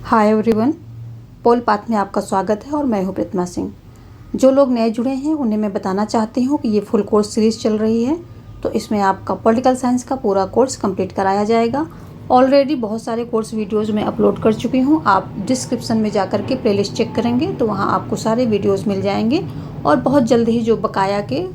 Hi everyone, पोल path में आपका स्वागत है और मैं हूं प्रतिमा सिंह। जो लोग नए जुड़े हैं उन्हें मैं बताना चाहती हूं कि ये फुल कोर्स सीरीज़ चल रही है, तो इसमें आपका पॉलिटिकल साइंस का पूरा कोर्स कंप्लीट कराया जाएगा। ऑलरेडी बहुत सारे कोर्स वीडियोस मैं अपलोड कर चुकी हूं। आप डिस्क्रिप्शन में जाकर के प्लेलिस्ट चेक करेंगे तो वहाँ आपको सारे वीडियोज़ मिल जाएंगे और बहुत जल्द ही जो बकाया के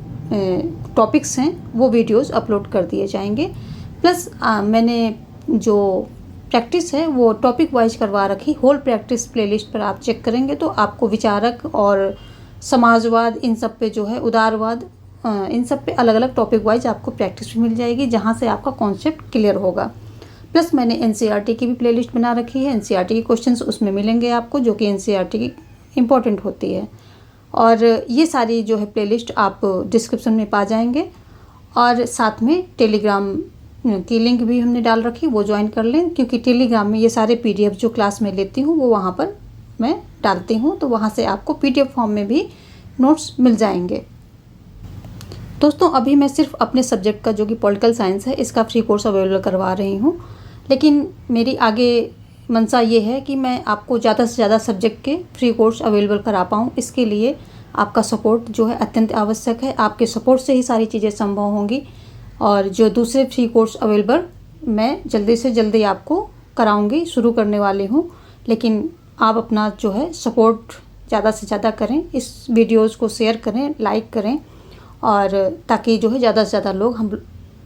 टॉपिक्स हैं वो वीडियोज़ अपलोड कर दिए जाएंगे। प्लस मैंने जो प्रैक्टिस है वो टॉपिक वाइज करवा रखी। होल प्रैक्टिस प्लेलिस्ट पर आप चेक करेंगे तो आपको विचारक और समाजवाद, इन सब पे जो है उदारवाद, इन सब पे अलग अलग टॉपिक वाइज आपको प्रैक्टिस भी मिल जाएगी, जहाँ से आपका कॉन्सेप्ट क्लियर होगा। प्लस मैंने एनसीईआरटी की भी प्लेलिस्ट बना रखी है। एनसीईआरटी के क्वेश्चंस उसमें मिलेंगे आपको, जो कि एनसीईआरटी की इम्पोर्टेंट होती है। और ये सारी जो है प्लेलिस्ट आप डिस्क्रिप्शन में पा जाएंगे। और साथ में टेलीग्राम की लिंक भी हमने डाल रखी, वो ज्वाइन कर लें, क्योंकि टेलीग्राम में ये सारे पीडीएफ जो क्लास में लेती हूँ वो वहाँ पर मैं डालती हूँ, तो वहाँ से आपको पीडीएफ फॉर्म में भी नोट्स मिल जाएंगे। दोस्तों, अभी मैं सिर्फ अपने सब्जेक्ट का जो कि पॉलिटिकल साइंस है इसका फ्री कोर्स अवेलेबल करवा रही हूँ, लेकिन मेरी आगे मंशा ये है कि मैं आपको ज़्यादा से ज़्यादा सब्जेक्ट के फ्री कोर्स अवेलेबल करा पाऊँ। इसके लिए आपका सपोर्ट जो है अत्यंत आवश्यक है। आपके सपोर्ट से ही सारी चीज़ें संभव होंगी। और जो दूसरे फ्री कोर्स अवेलेबल मैं जल्दी से जल्दी आपको कराऊंगी, शुरू करने वाली हूँ, लेकिन आप अपना जो है सपोर्ट ज़्यादा से ज़्यादा करें, इस वीडियोस को शेयर करें, लाइक करें, और ताकि जो है ज़्यादा से ज़्यादा लोग हम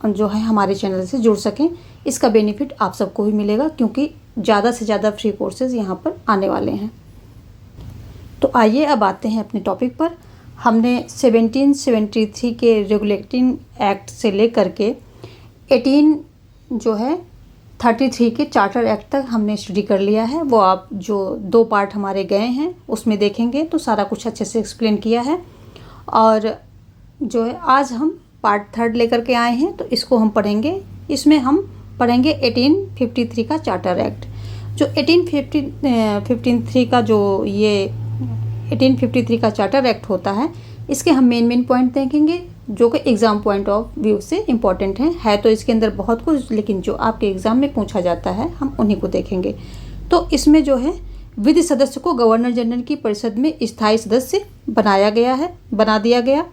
जो है हमारे चैनल से जुड़ सकें। इसका बेनिफिट आप सबको भी मिलेगा, क्योंकि ज़्यादा से ज़्यादा फ्री कोर्सेज़ यहाँ पर आने वाले हैं। तो आइए अब आते हैं अपने टॉपिक पर। हमने 1773 के रेगुलेटिंग एक्ट से लेकर के 1833 के चार्टर एक्ट तक हमने स्टडी कर लिया है। वो आप जो 2 पार्ट हमारे गए हैं उसमें देखेंगे तो सारा कुछ अच्छे से एक्सप्लेन किया है। और जो है आज हम पार्ट 3 लेकर के आए हैं, तो इसको हम पढ़ेंगे। इसमें हम पढ़ेंगे 1853 का चार्टर एक्ट। जो 1853 का जो ये 1853 का चार्टर एक्ट होता है, इसके हम मेन पॉइंट देखेंगे जो कि एग्ज़ाम पॉइंट ऑफ व्यू से इम्पॉर्टेंट है तो इसके अंदर बहुत कुछ, लेकिन जो आपके एग्ज़ाम में पूछा जाता है हम उन्हीं को देखेंगे। तो इसमें जो है विधि सदस्य को गवर्नर जनरल की परिषद में स्थायी सदस्य बना दिया गया।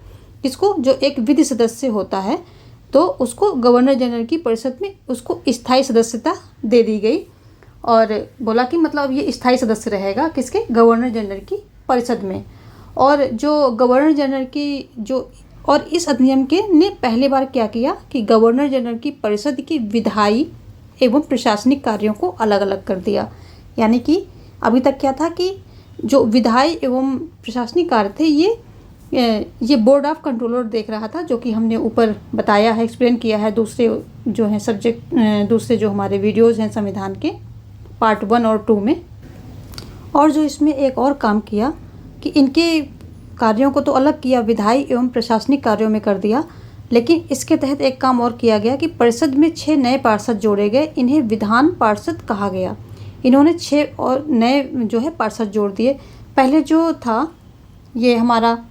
इसको जो एक विधि सदस्य होता है तो उसको गवर्नर जनरल की परिषद में उसको स्थायी सदस्यता दे दी गई, और बोला कि मतलब ये स्थायी सदस्य रहेगा किसके, गवर्नर जनरल की परिषद में। और जो गवर्नर जनरल की जो और इस अधिनियम के ने पहली बार क्या किया कि गवर्नर जनरल की परिषद की विधायी एवं प्रशासनिक कार्यों को अलग अलग कर दिया। यानी कि अभी तक क्या था कि जो विधायी एवं प्रशासनिक कार्य थे ये बोर्ड ऑफ कंट्रोलर देख रहा था, जो कि हमने ऊपर बताया है, एक्सप्लेन किया है दूसरे जो है सब्जेक्ट, दूसरे जो हमारे वीडियोज़ हैं संविधान के पार्ट 1 और 2 में। और जो इसमें एक और काम किया कि इनके कार्यों को तो अलग किया, विधायी एवं प्रशासनिक कार्यों में कर दिया, लेकिन इसके तहत एक काम और किया गया कि परिषद में 6 नए पार्षद जोड़े गए। इन्हें विधान पार्षद कहा गया। इन्होंने 6 और नए जो है पार्षद जोड़ दिए। पहले जो था ये हमारा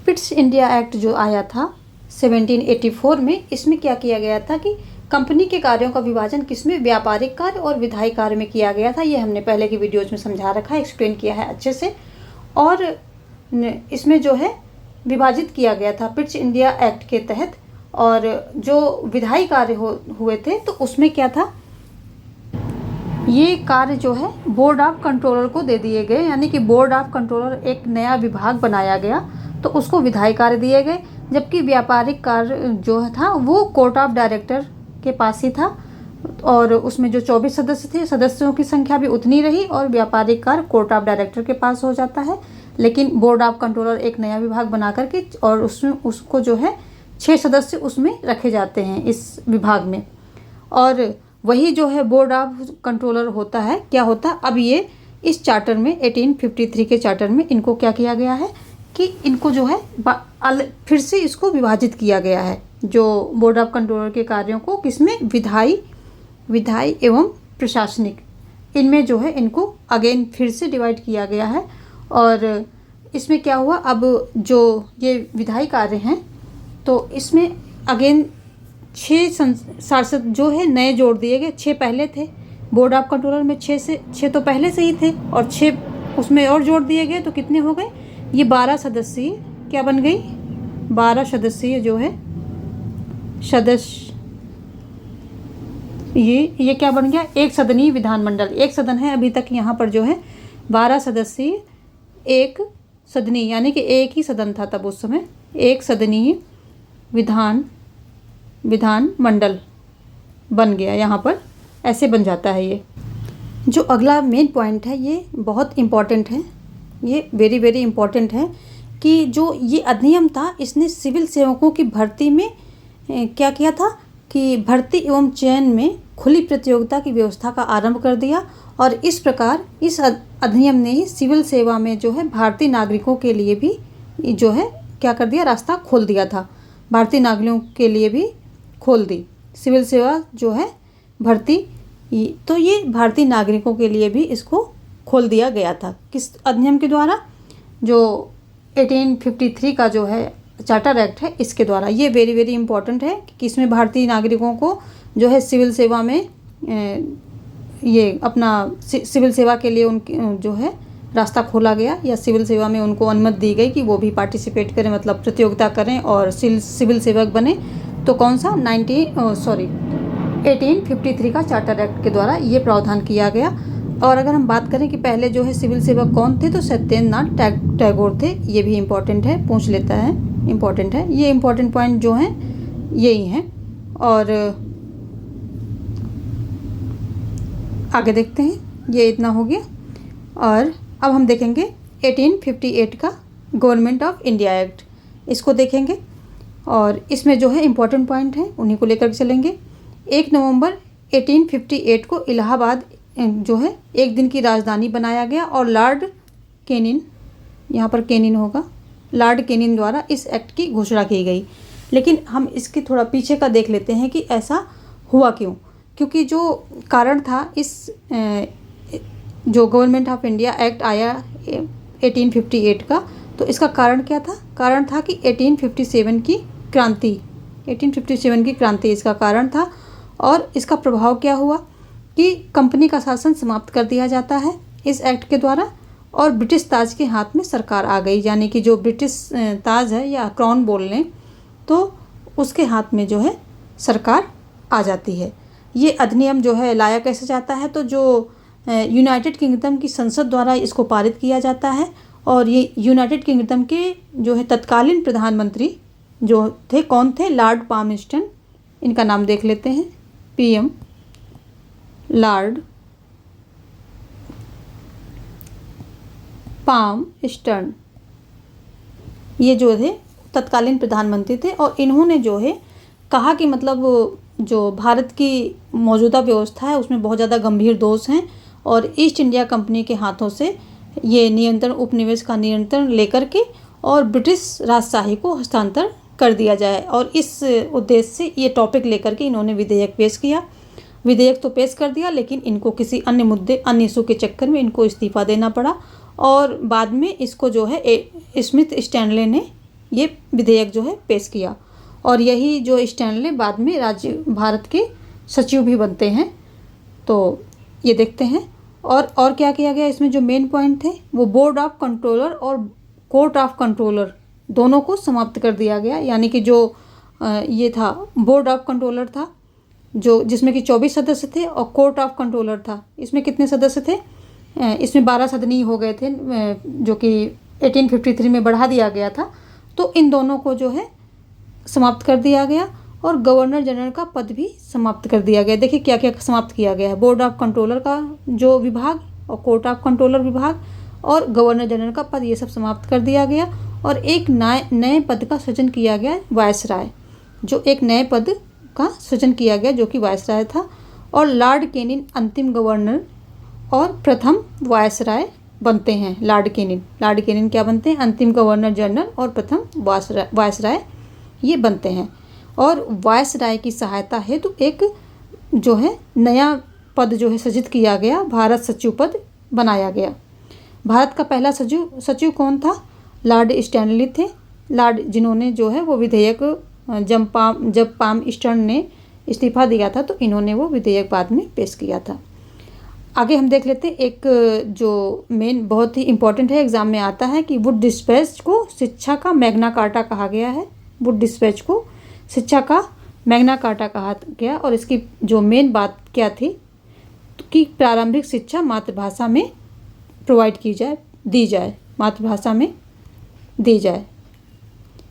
पिट्स इंडिया एक्ट जो आया था 1784 में, इसमें क्या किया गया था कि कंपनी के कार्यों का विभाजन किसमें, व्यापारिक कार्य और विधायी कार्य में किया गया था। ये हमने पहले की वीडियोज में समझा रखा है, एक्सप्लेन किया है अच्छे से। और इसमें जो है विभाजित किया गया था पिट्स इंडिया एक्ट के तहत। और जो विधायी कार्य हुए थे तो उसमें क्या था, ये कार्य जो है बोर्ड ऑफ कंट्रोलर को दे दिए गए। यानी कि बोर्ड ऑफ कंट्रोलर एक नया विभाग बनाया गया तो उसको विधायी कार्य दिए गए, जबकि व्यापारिक कार्य जो था वो कोर्ट ऑफ डायरेक्टर के पास ही था। और उसमें जो 24 सदस्य थे, सदस्यों की संख्या भी उतनी रही, और व्यापारिक कार्य कोर्ट ऑफ डायरेक्टर के पास हो जाता है। लेकिन बोर्ड ऑफ कंट्रोलर एक नया विभाग बना करके, और उसमें उसको जो है 6 सदस्य उसमें रखे जाते हैं इस विभाग में। और वही जो है बोर्ड ऑफ कंट्रोलर होता है, क्या होता अब ये इस चार्टर में 1853 के चार्टर में इनको क्या किया गया है कि इनको जो है फिर से इसको विभाजित किया गया है। जो बोर्ड ऑफ कंट्रोलर के कार्यों को किसमें, विधायी एवं प्रशासनिक, इनमें जो है इनको अगेन फिर से डिवाइड किया गया है। और इसमें क्या हुआ, अब जो ये विधायी कार्य हैं तो इसमें अगेन 6 सांसद जो है नए जोड़ दिए गए। 6 पहले थे, बोर्ड ऑफ कंट्रोलर में 6 तो पहले से ही थे और 6 उसमें और जोड़ दिए गए, तो कितने हो गए? ये 12 सदस्यीय क्या बन गई? 12 सदस्यीय जो है सदस्य, ये क्या बन गया? एक सदनीय विधानमंडल। एक सदन है अभी तक यहाँ पर जो है 12 सदस्यीय एक सदनीय, यानी कि एक ही सदन था तब उस समय, एक सदनीय विधानमंडल बन गया। यहाँ पर ऐसे बन जाता है। ये जो अगला मेन पॉइंट है ये बहुत इम्पॉर्टेंट है, ये वेरी वेरी इम्पॉर्टेंट है कि जो ये अधिनियम था इसने सिविल सेवकों की भर्ती में क्या किया था कि भर्ती एवं चयन में खुली प्रतियोगिता की व्यवस्था का आरंभ कर दिया। और इस प्रकार इस अधिनियम ने ही सिविल सेवा में जो है भारतीय नागरिकों के लिए भी जो है क्या कर दिया? रास्ता खोल दिया था। भारतीय नागरिकों के लिए भी खोल दी सिविल सेवा जो है भर्ती, तो ये भारतीय नागरिकों के लिए भी इसको खोल दिया गया था। किस अधिनियम के द्वारा? जो 1853 का जो है चार्टर एक्ट है इसके द्वारा। ये वेरी वेरी इंपॉर्टेंट है कि इसमें भारतीय नागरिकों को जो है सिविल सेवा में ये अपना सिविल सेवा के लिए उनकी जो है रास्ता खोला गया, या सिविल सेवा में उनको अनुमति दी गई कि वो भी पार्टिसिपेट करें, मतलब प्रतियोगिता करें और सिविल सेवक बने। तो कौन सा 1853 का चार्टर एक्ट के द्वारा ये प्रावधान किया गया। और अगर हम बात करें कि पहले जो है सिविल सेवक कौन थे, तो सत्येंद्रनाथ टैगोर थे। ये भी इम्पोर्टेंट है, पूछ लेता है, इम्पोर्टेंट है। ये इम्पोर्टेंट पॉइंट जो हैं यही हैं। और आगे देखते हैं, ये इतना हो गया। और अब हम देखेंगे 1858 का गवर्नमेंट ऑफ इंडिया एक्ट, इसको देखेंगे। और इसमें जो है इम्पोर्टेंट पॉइंट है उन्हीं को लेकर चलेंगे। 1 नवंबर 1858 को इलाहाबाद जो है एक दिन की राजधानी बनाया गया और लॉर्ड कैनिंग, यहाँ पर कैनिंग होगा, लॉर्ड कैनिंग द्वारा इस एक्ट की घोषणा की गई। लेकिन हम इसके थोड़ा पीछे का देख लेते हैं कि ऐसा हुआ क्यों। क्योंकि जो कारण था इस जो गवर्नमेंट ऑफ इंडिया एक्ट आया 1858 का, तो इसका कारण क्या था? कारण था कि 1857 की क्रांति इसका कारण था। और इसका प्रभाव क्या हुआ कि कंपनी का शासन समाप्त कर दिया जाता है इस एक्ट के द्वारा और ब्रिटिश ताज के हाथ में सरकार आ गई। यानी कि जो ब्रिटिश ताज है या क्राउन बोल लें, तो उसके हाथ में जो है सरकार आ जाती है। ये अधिनियम जो है लाया कैसे जाता है? तो जो यूनाइटेड किंगडम की संसद द्वारा इसको पारित किया जाता है। और ये यूनाइटेड किंगडम के जो है तत्कालीन प्रधानमंत्री जो थे, कौन थे? Lord Palmerston. इनका नाम देख लेते हैं, PM लॉर्ड पामस्टन, ये जो थे तत्कालीन प्रधानमंत्री थे। और इन्होंने जो है कहा कि मतलब जो भारत की मौजूदा व्यवस्था है उसमें बहुत ज़्यादा गंभीर दोष हैं और ईस्ट इंडिया कंपनी के हाथों से ये नियंत्रण, उपनिवेश का नियंत्रण लेकर के और ब्रिटिश राजशाही को हस्तांतर कर दिया जाए। और इस उद्देश्य से ये टॉपिक लेकर के इन्होंने विधेयक पेश किया। विधेयक तो पेश कर दिया, लेकिन इनको किसी अन्य मुद्दे, अन्य इशू के चक्कर में इनको इस्तीफा देना पड़ा। और बाद में इसको जो है स्मिथ स्टैनले ने ये विधेयक जो है पेश किया। और यही जो स्टैनले बाद में राज्य भारत के सचिव भी बनते हैं। तो ये देखते हैं। और क्या किया गया इसमें? जो मेन पॉइंट थे वो बोर्ड ऑफ कंट्रोलर और कोर्ट ऑफ कंट्रोलर दोनों को समाप्त कर दिया गया। यानी कि जो ये था बोर्ड ऑफ कंट्रोलर था जो जिसमें कि 24 सदस्य थे, और कोर्ट ऑफ कंट्रोलर था, इसमें कितने सदस्य थे? इसमें 12 सदनीय हो गए थे, जो कि 1853 में बढ़ा दिया गया था। तो इन दोनों को जो है समाप्त कर दिया गया और गवर्नर जनरल का पद भी समाप्त कर दिया गया। देखिए क्या क्या समाप्त किया गया है। बोर्ड ऑफ कंट्रोलर का जो विभाग और कोर्ट ऑफ कंट्रोलर विभाग और गवर्नर जनरल का पद, ये सब समाप्त कर दिया गया। और एक नए पद का सृजन किया गया, वायसराय, जो एक नए पद का सृजन किया गया जो कि वायसराय था। और लॉर्ड कैनिंग अंतिम गवर्नर और प्रथम वायसराय बनते हैं। लॉर्ड कैनिंग क्या बनते हैं? अंतिम गवर्नर जनरल और प्रथम वायसराय ये बनते हैं। और वायसराय की सहायता हेतु एक जो है नया पद जो है सृजित किया गया, भारत सचिव पद बनाया गया। भारत का पहला सचिव कौन था? लॉर्ड स्टैनली थे। लॉर्ड जिन्होंने जो है वो विधेयक जब पामस्टन ने इस्तीफा दिया था तो इन्होंने वो विधेयक बाद में पेश किया था। आगे हम देख लेते हैं एक जो मेन बहुत ही इम्पोर्टेंट है, एग्जाम में आता है कि वुड डिस्पैच को शिक्षा का मैग्ना कार्टा कहा गया है। वुड डिस्पैच को शिक्षा का मैग्ना कार्टा कहा गया और इसकी जो मेन बात क्या थी कि प्रारंभिक शिक्षा मातृभाषा में प्रोवाइड की जाए, दी जाए, मातृभाषा में दी जाए।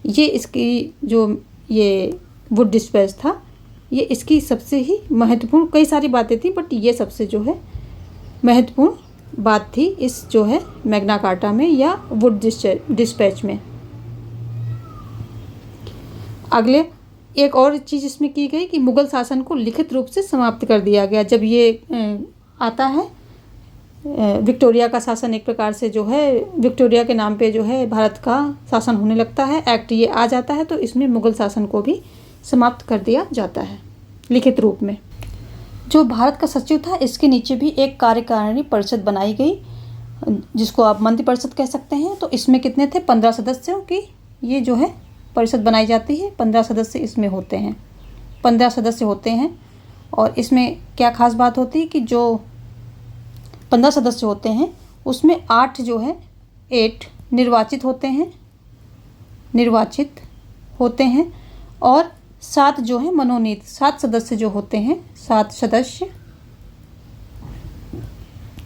ये इसकी जो ये वुड डिस्पैच था, ये इसकी सबसे ही महत्वपूर्ण, कई सारी बातें थी बट ये सबसे जो है महत्वपूर्ण बात थी इस जो है मैग्ना कार्टा में या वुड डिस्पैच में। अगले एक और चीज़ इसमें की गई कि मुगल शासन को लिखित रूप से समाप्त कर दिया गया। जब ये आता है विक्टोरिया का शासन, एक प्रकार से जो है विक्टोरिया के नाम पे जो है भारत का शासन होने लगता है, एक्ट ये आ जाता है, तो इसमें मुगल शासन को भी समाप्त कर दिया जाता है लिखित रूप में। जो भारत का सचिव था, इसके नीचे भी एक कार्यकारिणी परिषद बनाई गई, जिसको आप मंत्रिपरिषद कह सकते हैं। तो इसमें कितने थे? 15 सदस्यों की ये जो है परिषद बनाई जाती है। 15 सदस्य इसमें होते हैं, 15 सदस्य होते हैं। और इसमें क्या खास बात होती है कि जो 15 सदस्य होते हैं उसमें 8 जो है 8 निर्वाचित होते हैं, निर्वाचित होते हैं और 7 जो है मनोनीत, 7 सदस्य जो होते हैं, 7 सदस्य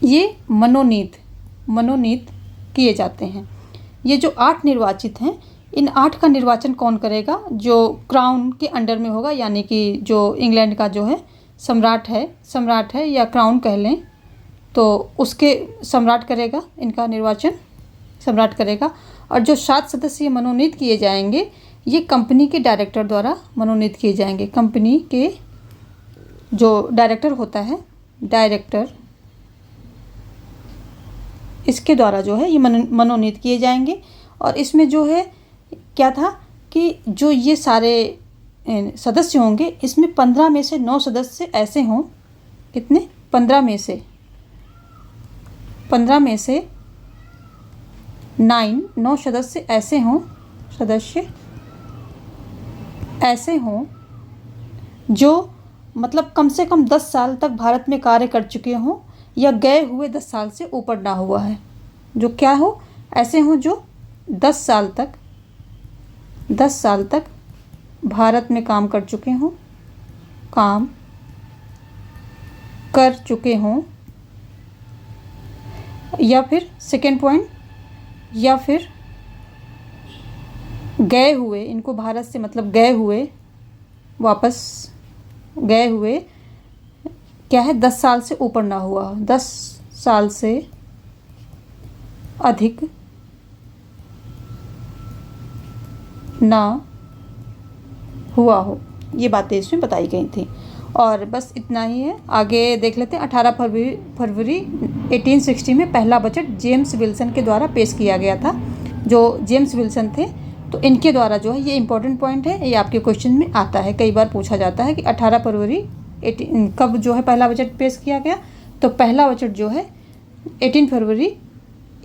ये मनोनीत किए जाते हैं। ये जो 8 निर्वाचित हैं, इन 8 का निर्वाचन कौन करेगा? जो क्राउन के अंडर में होगा, यानी कि जो इंग्लैंड का जो है सम्राट है या क्राउन कह लें, तो उसके सम्राट करेगा, इनका निर्वाचन सम्राट करेगा। और जो 7 सदस्य मनोनीत किए जाएंगे, ये कंपनी के डायरेक्टर द्वारा मनोनीत किए जाएंगे। कंपनी के जो डायरेक्टर होता है, डायरेक्टर, इसके द्वारा जो है ये मनोनीत किए जाएंगे। और इसमें जो है क्या था कि जो ये सारे सदस्य होंगे, इसमें 15 में से 9 सदस्य ऐसे हों, कितने? 15 में से 9 सदस्य ऐसे हों जो मतलब कम से कम 10 साल तक भारत में कार्य कर चुके हों या गए हुए 10 साल से ऊपर ना हुआ है। जो क्या हो, ऐसे हों जो 10 साल तक भारत में काम कर चुके हों, या फिर सेकेंड पॉइंट, या फिर गए हुए, इनको भारत से मतलब वापस गए हुए क्या है, 10 साल से ऊपर ना हुआ, 10 साल से अधिक ना हुआ हो। ये बातें इसमें बताई गई थी। और बस इतना ही है। आगे देख लेते हैं। 18 फरवरी 1860 में पहला बजट जेम्स विल्सन के द्वारा पेश किया गया था। जो जेम्स विल्सन थे, तो इनके द्वारा जो है, ये इंपॉर्टेंट पॉइंट है, ये आपके क्वेश्चन में आता है, कई बार पूछा जाता है कि 18 फरवरी कब जो है पहला बजट पेश किया गया। तो पहला बजट जो है 18 फरवरी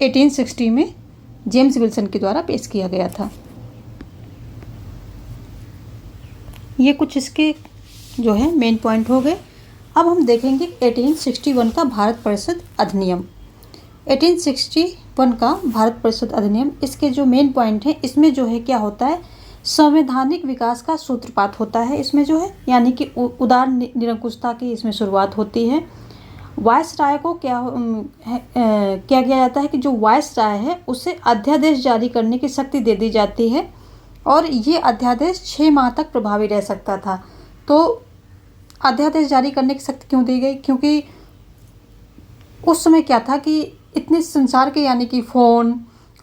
1860 में जेम्स विल्सन के द्वारा पेश किया गया था। ये कुछ इसके जो है मेन पॉइंट हो गए। अब हम देखेंगे 1861 का भारत परिषद अधिनियम। 1861 का भारत परिषद अधिनियम, इसके जो मेन पॉइंट है, इसमें जो है क्या होता है, संवैधानिक विकास का सूत्रपात होता है इसमें जो है, यानी कि उदार निरंकुशता की इसमें शुरुआत होती है। वायसराय को क्या किया जाता है कि जो वायसराय है उसे अध्यादेश जारी करने की शक्ति दे दी जाती है, और ये अध्यादेश 6 माह तक प्रभावी रह सकता था। तो अध्यादेश जारी करने की शक्ति क्यों दी गई? क्योंकि उस समय क्या था कि इतने संसार के, यानी कि फ़ोन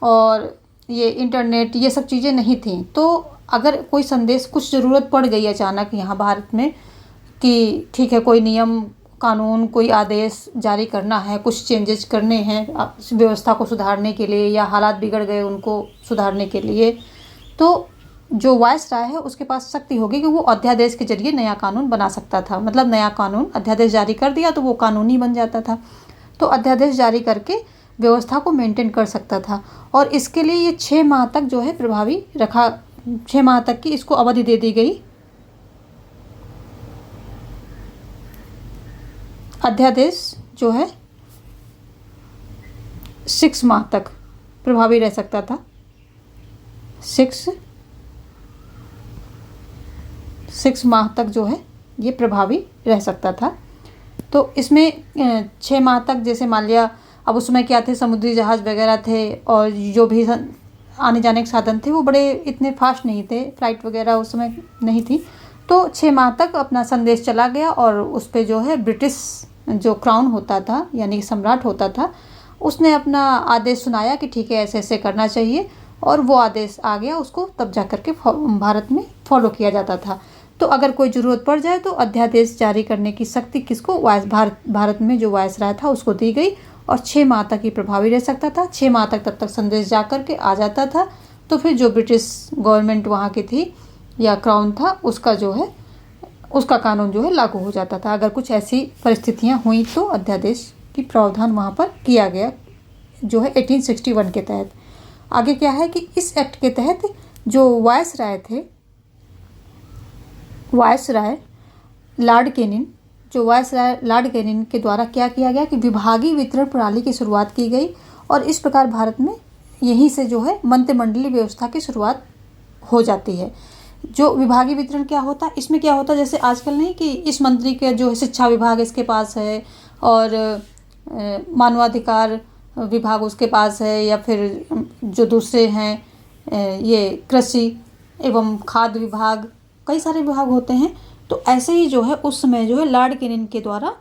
और ये इंटरनेट, ये सब चीज़ें नहीं थी। तो अगर कोई संदेश, कुछ ज़रूरत पड़ गई अचानक यहाँ भारत में कि ठीक है, कोई नियम कानून, कोई आदेश जारी करना है, कुछ चेंजेस करने हैं व्यवस्था को सुधारने के लिए, या हालात बिगड़ गए उनको सुधारने के लिए, तो जो वायसराय है उसके पास शक्ति होगी कि वो अध्यादेश के जरिए नया कानून बना सकता था। मतलब नया कानून, अध्यादेश जारी कर दिया तो वो कानूनी बन जाता था। तो अध्यादेश जारी करके व्यवस्था को मेंटेन कर सकता था, और इसके लिए ये 6 माह तक जो है प्रभावी रखा, 6 माह तक की इसको अवधि दे दी गई अध्यादेश जो है 6 माह तक प्रभावी रह सकता था। 6 माह तक जो है ये प्रभावी रह सकता था। तो इसमें 6 माह तक, जैसे मान लिया अब उस समय क्या थे, समुद्री जहाज़ वगैरह थे और जो भी आने जाने के साधन थे वो बड़े इतने फास्ट नहीं थे, फ्लाइट वगैरह उस समय नहीं थी। तो 6 माह तक अपना संदेश चला गया और उस पे जो है ब्रिटिश जो क्राउन होता था यानी कि सम्राट होता था, उसने अपना आदेश सुनाया कि ठीक है ऐसे ऐसे करना चाहिए, और वो आदेश आ गया, उसको तब जा कर के भारत में फॉलो किया जाता था। तो अगर कोई ज़रूरत पड़ जाए तो अध्यादेश जारी करने की शक्ति किसको, भारत में जो वायसराय था उसको दी गई, और 6 माह तक ही प्रभावी रह सकता था। 6 माह तक तब तक संदेश जा कर के आ जाता था, तो फिर जो ब्रिटिश गवर्नमेंट वहाँ की थी या क्राउन था उसका जो है उसका कानून जो है लागू हो जाता था। अगर कुछ ऐसी परिस्थितियाँ हुई तो अध्यादेश की प्रावधान वहाँ पर किया गया जो है 1861 के तहत। आगे क्या है कि इस एक्ट के तहत जो वायसराय थे, वायसराय लॉर्ड कैनिंग, जो वायसराय लॉर्ड कैनिंग के द्वारा क्या किया गया कि विभागीय वितरण प्रणाली की शुरुआत की गई, और इस प्रकार भारत में यहीं से जो है मंत्रिमंडलीय व्यवस्था की शुरुआत हो जाती है। जो विभागीय वितरण क्या होता है, इसमें क्या होता है, जैसे आजकल नहीं कि इस मंत्री के जो है शिक्षा विभाग इसके पास है और मानवाधिकार विभाग उसके पास है, या फिर जो दूसरे हैं ये कृषि एवं खाद्य विभाग, कई सारे विभाग होते हैं। तो ऐसे ही जो है उस समय जो है लॉर्ड कैनिंग के द्वारा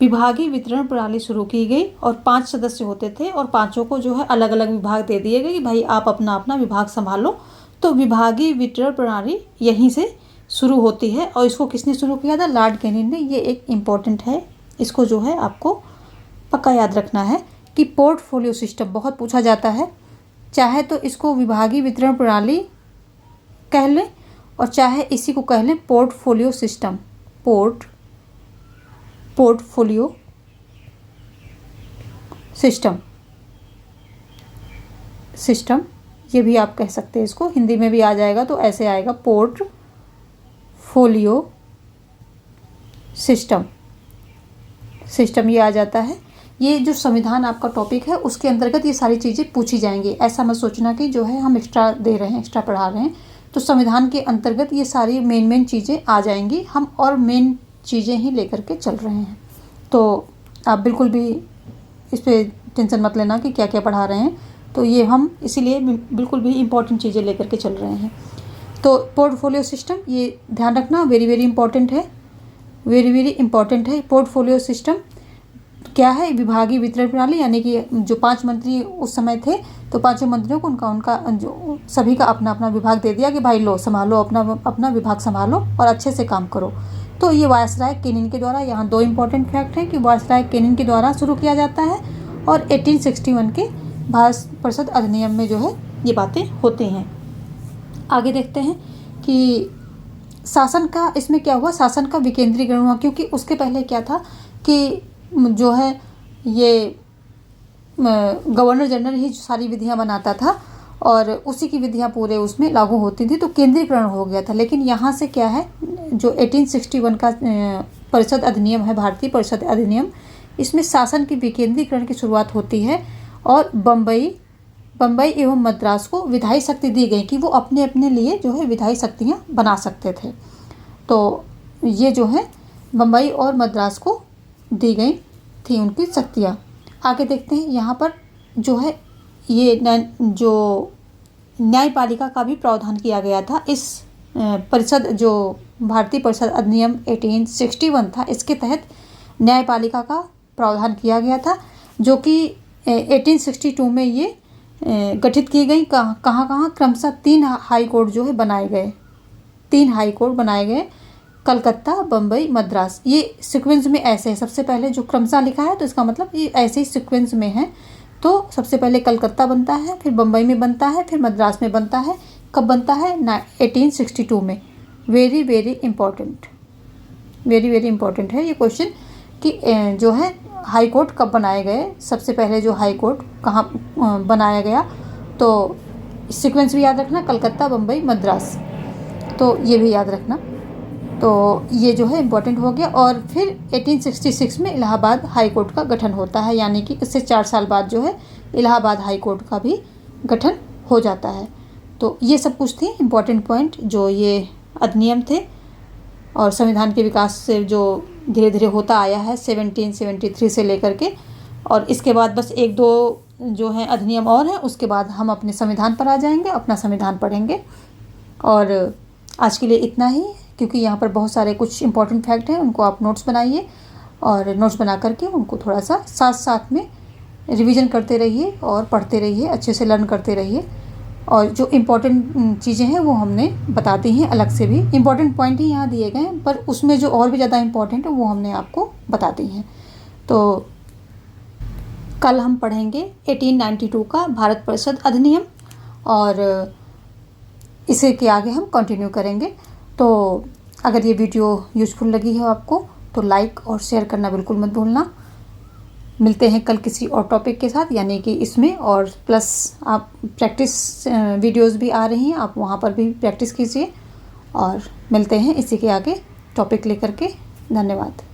विभागीय वितरण प्रणाली शुरू की गई, और 5 सदस्य होते थे और पांचों को जो है अलग अलग विभाग दे दिए गए कि भाई आप अपना अपना विभाग संभालो। तो विभागीय वितरण प्रणाली यहीं से शुरू होती है, और इसको किसने शुरू किया था, लॉर्ड कैनिंग ने। ये एक इम्पॉर्टेंट है, इसको जो है आपको पक्का याद रखना है कि पोर्टफोलियो सिस्टम बहुत पूछा जाता है, चाहे तो इसको विभागीय वितरण प्रणाली कह लें और चाहे इसी को कह लें पोर्टफोलियो सिस्टम, पोर्टफोलियो सिस्टम ये भी आप कह सकते हैं, इसको हिंदी में भी आ जाएगा तो ऐसे आएगा पोर्टफोलियो सिस्टम ये आ जाता है। ये जो संविधान आपका टॉपिक है उसके अंतर्गत ये सारी चीज़ें पूछी जाएंगी। ऐसा मत सोचना कि जो है हम एक्स्ट्रा दे रहे हैं, एक्स्ट्रा पढ़ा रहे हैं। तो संविधान के अंतर्गत ये सारी मेन चीज़ें आ जाएंगी, हम और मेन चीज़ें ही लेकर के चल रहे हैं। तो आप बिल्कुल भी इस पर टेंशन मत लेना कि क्या क्या पढ़ा रहे हैं, तो ये हम इसीलिए बिल्कुल भी इम्पोर्टेंट चीज़ें लेकर के चल रहे हैं। तो पोर्टफोलियो सिस्टम ये ध्यान रखना, वेरी वेरी इंपॉर्टेंट है, वेरी वेरी इंपॉर्टेंट है। पोर्टफोलियो सिस्टम क्या है, विभागीय वितरण प्रणाली, यानी कि जो 5 मंत्री उस समय थे तो पांचों मंत्रियों को उनका जो सभी का अपना अपना विभाग दे दिया कि भाई लो संभालो, अपना विभाग संभालो और अच्छे से काम करो। तो ये वायसराय कैनिंग के द्वारा, यहाँ 2 इंपॉर्टेंट फैक्ट हैं कि वायसराय कैनिंग के द्वारा शुरू किया जाता है, और 1861 के भारत परिषद अधिनियम में जो है ये बातें होती हैं। आगे देखते हैं कि शासन का इसमें क्या हुआ, शासन का विकेंद्रीकरण हुआ, क्योंकि उसके पहले क्या था कि जो है ये गवर्नर जनरल ही सारी विधियां बनाता था और उसी की विधियां पूरे उसमें लागू होती थी, तो केंद्रीकरण हो गया था। लेकिन यहाँ से क्या है, जो 1861 का परिषद अधिनियम है, भारतीय परिषद अधिनियम, इसमें शासन की विकेंद्रीकरण की शुरुआत होती है, और बम्बई एवं मद्रास को विधायी शक्ति दी गई कि वो अपने अपने लिए जो है विधायी शक्तियाँ बना सकते थे। तो ये जो है बम्बई और मद्रास को दी गई थी उनकी शक्तियाँ। आगे देखते हैं यहाँ पर जो है ये जो न्यायपालिका का भी प्रावधान किया गया था। इस परिषद जो भारतीय परिषद अधिनियम 1861 था, इसके तहत न्यायपालिका का प्रावधान किया गया था, जो कि 1862 में ये गठित की गई। कहाँ क्रमशः 3 हाई कोर्ट जो है बनाए गए, 3 हाई कोर्ट बनाए गए, कलकत्ता, बम्बई, मद्रास। ये सीक्वेंस में ऐसे है, सबसे पहले जो क्रमशः लिखा है तो इसका मतलब ये ऐसे ही सीक्वेंस में है। तो सबसे पहले कलकत्ता बनता है, फिर बम्बई में बनता है, फिर मद्रास में बनता है। कब बनता है, 1862 में। Very very important, very very important है ये क्वेश्चन कि जो है हाई कोर्ट कब बनाए गए, सबसे पहले जो हाई कोर्ट कहाँ बनाया गया। तो सीक्वेंस भी याद रखना, कलकत्ता, बम्बई, मद्रास, तो ये भी याद रखना। तो ये जो है इम्पोर्टेंट हो गया। और फिर 1866 में इलाहाबाद हाई कोर्ट का गठन होता है, यानी कि इससे 4 साल बाद जो है इलाहाबाद हाई कोर्ट का भी गठन हो जाता है। तो ये सब कुछ थे इम्पोर्टेंट पॉइंट जो ये अधिनियम थे, और संविधान के विकास से जो धीरे धीरे होता आया है 1773 से लेकर के। और इसके बाद बस 1-2 जो हैं अधिनियम और हैं, उसके बाद हम अपने संविधान पर आ जाएंगे, अपना संविधान पढ़ेंगे। और आज के लिए इतना ही, क्योंकि यहाँ पर बहुत सारे कुछ इंपॉर्टेंट फैक्ट हैं, उनको आप नोट्स बनाइए और नोट्स बना करके उनको थोड़ा सा साथ साथ में रिवीजन करते रहिए और पढ़ते रहिए, अच्छे से लर्न करते रहिए। और जो इम्पॉर्टेंट चीज़ें हैं वो हमने बता दी हैं, अलग से भी इम्पॉर्टेंट पॉइंट ही यहाँ दिए गए हैं, पर उसमें जो और भी ज़्यादा इम्पॉर्टेंट है वो हमने आपको बता दी हैं। तो कल हम पढ़ेंगे 1892 का भारत परिषद अधिनियम, और इसे के आगे हम कंटिन्यू करेंगे। तो अगर ये वीडियो यूज़फुल लगी हो आपको तो लाइक और शेयर करना बिल्कुल मत भूलना। मिलते हैं कल किसी और टॉपिक के साथ, यानी कि इसमें, और प्लस आप प्रैक्टिस वीडियोस भी आ रही हैं, आप वहाँ पर भी प्रैक्टिस कीजिए। और मिलते हैं इसी के आगे टॉपिक लेकर के। धन्यवाद।